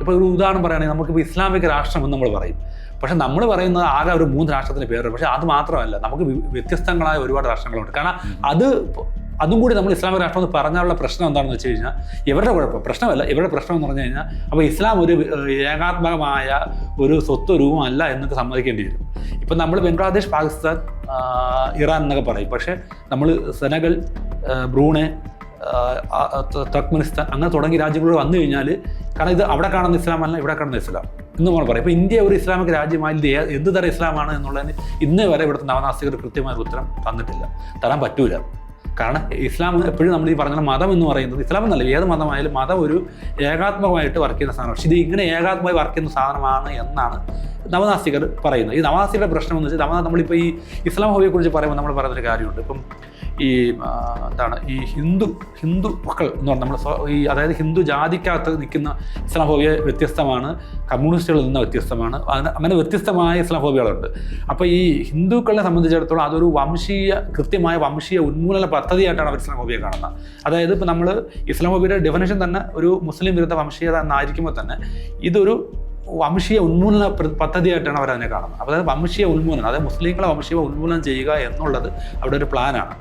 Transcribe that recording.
ഇപ്പോൾ ഒരു ഉദാഹരണം പറയുകയാണെങ്കിൽ നമുക്കിപ്പോൾ ഇസ്ലാമിക രാഷ്ട്രം എന്ന് നമ്മൾ പറയും. പക്ഷേ നമ്മൾ പറയുന്നത് ആകെ ഒരു 3 രാഷ്ട്രത്തിൻ്റെ പേര്. പക്ഷേ അത് മാത്രമല്ല, നമുക്ക് വ്യത്യസ്തങ്ങളായ ഒരുപാട് രാഷ്ട്രങ്ങളുണ്ട്. കാരണം അതും കൂടി നമ്മൾ ഇസ്ലാമിക രാഷ്ട്രം എന്ന് പറഞ്ഞാലുള്ള പ്രശ്നം എന്താണെന്ന് വെച്ച് കഴിഞ്ഞാൽ, ഇവരുടെ കുഴപ്പം പ്രശ്നമല്ല, ഇവരുടെ പ്രശ്നം എന്ന് പറഞ്ഞു കഴിഞ്ഞാൽ, അപ്പോൾ ഇസ്ലാം ഒരു ഏകാത്മകമായ ഒരു സ്വത്വരൂപമല്ല എന്നൊക്കെ സമ്മതിക്കേണ്ടി വരും. ഇപ്പം നമ്മൾ ബംഗ്ലാദേശ്, പാകിസ്ഥാൻ, ഇറാൻ എന്നൊക്കെ പറയും. പക്ഷേ നമ്മൾ സെനഗൽ, ബ്രൂണെ, തുർക്ക്മെനിസ്ഥാൻ അങ്ങനെ തുടങ്ങിയ രാജ്യങ്ങൾ വന്നു കഴിഞ്ഞാൽ, കാരണം ഇത് അവിടെ കാണുന്ന ഇസ്ലാമല്ല, ഇവിടെ കാണുന്ന ഇസ്ലാം എന്ന് നമ്മൾ പറയും. ഇപ്പോൾ ഇന്ത്യ ഒരു ഇസ്ലാമിക രാജ്യമായി ഇത് എന്ത് തരം ഇസ്ലാമാണ് എന്നുള്ളതിന് ഇന്നേ വരെ ഇവിടുത്തെ നവനാസ്തികർ കൃത്യമായ ഉത്തരം തരാൻ പറ്റൂല. കാരണം ഇസ്ലാം എപ്പോഴും നമ്മൾ ഈ പറഞ്ഞ മതം എന്ന് പറയുന്നത്, ഇസ്ലാം എന്നല്ല ഏത് മതമായാലും, മതം ഒരു ഏകാത്മകമായിട്ട് വർക്ക് ചെയ്യുന്ന സാധനമാണ്. പക്ഷേ ഇത് ഇങ്ങനെ ഏകാത്മകമായി വർക്ക് ചെയ്യുന്ന സാധനമാണ് എന്നാണ് നവനാസ്തികർ പറയുന്നത്. ഈ നവനാസ്തികരുടെ പ്രശ്നം എന്ന് വെച്ചാൽ, നമ്മളിപ്പോൾ ഈ ഇസ്ലാം ഹോബിയെക്കുറിച്ച് പറയുമ്പോൾ നമ്മൾ പറയുന്നൊരു കാര്യമുണ്ട്. ഇപ്പം ഈ ഈ ഹിന്ദുക്കൾ എന്ന് പറഞ്ഞാൽ നമ്മൾ അതായത് ഹിന്ദു ജാതിക്കകത്ത് നിൽക്കുന്ന ഇസ്ലാം ഹോബിയ വ്യത്യസ്തമാണ്, കമ്മ്യൂണിസ്റ്റുകളിൽ നിന്ന് വ്യത്യസ്തമാണ്, അങ്ങനെ വ്യത്യസ്തമായ ഇസ്ലാം ഹോബികളുണ്ട്. അപ്പോൾ ഈ ഹിന്ദുക്കളെ സംബന്ധിച്ചിടത്തോളം അതൊരു കൃത്യമായ വംശീയ ഉന്മൂലന പദ്ധതിയായിട്ടാണ് അവർ ഇസ്ലാം ഹോബിയെ കാണുന്നത്. അതായത് ഇപ്പോൾ നമ്മൾ ഇസ്ലാം ഹോബിയുടെ ഡെഫിനേഷൻ തന്നെ ഒരു മുസ്ലിം വിരുദ്ധ വംശീയത എന്നായിരിക്കുമ്പോൾ തന്നെ ഇതൊരു വംശീയ ഉന്മൂലന പദ്ധതിയായിട്ടാണ് അവരതിനെ കാണുന്നത്. അതായത് വംശീയ ഉന്മൂലനം, അതായത് മുസ്ലിങ്ങളെ വംശീയ ഉന്മൂലനം ചെയ്യുക എന്നുള്ളത് അവിടെ ഒരു പ്ലാനാണ്.